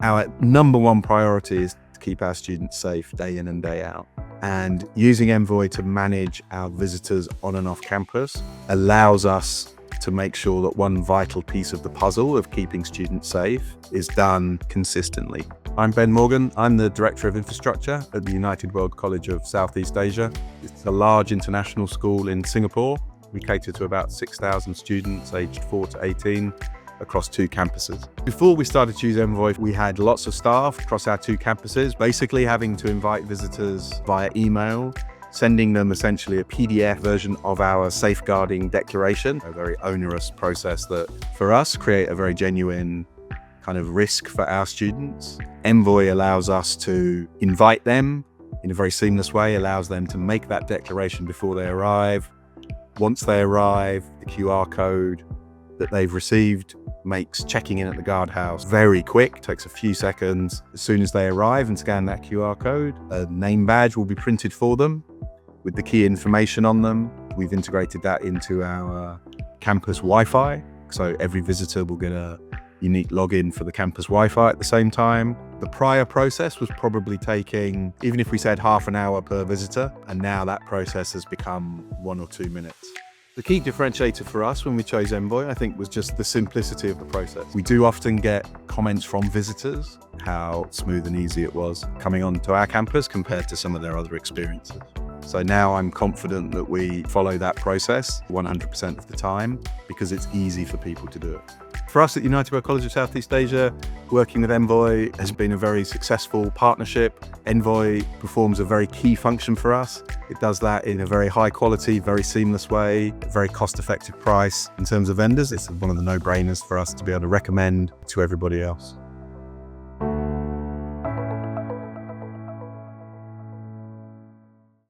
Our number one priority is to keep our students safe day in and day out. And using Envoy to manage our visitors on and off campus allows us to make sure that one vital piece of the puzzle of keeping students safe is done consistently. I'm Ben Morgan. I'm the Director of Infrastructure at the United World College of Southeast Asia. It's a large international school in Singapore. We cater to about 6,000 students aged 4 to 18 across 2 campuses. Before we started to use Envoy, we had lots of staff across our 2 campuses, basically having to invite visitors via email, sending them essentially a PDF version of our safeguarding declaration, a very onerous process that for us create a very genuine kind of risk for our students. Envoy allows us to invite them in a very seamless way, allows them to make that declaration before they arrive. Once they arrive, the QR code that they've received makes checking in at the guardhouse very quick, takes a few seconds. As soon as they arrive and scan that QR code, a name badge will be printed for them with the key information on them. We've integrated that into our campus Wi-Fi, so every visitor will get a unique login for the campus Wi-Fi at the same time. The prior process was probably taking, even if we said half an hour per visitor, and now that process has become 1 or 2 minutes. The key differentiator for us when we chose Envoy, I think, was just the simplicity of the process. We do often get comments from visitors how smooth and easy it was coming onto our campus compared to some of their other experiences. So now I'm confident that we follow that process 100% of the time because it's easy for people to do it. For us at United World College of Southeast Asia, working with Envoy has been a very successful partnership. Envoy performs a very key function for us. It does that in a very high quality, very seamless way, very cost-effective price. In terms of vendors, it's one of the no-brainers for us to be able to recommend to everybody else.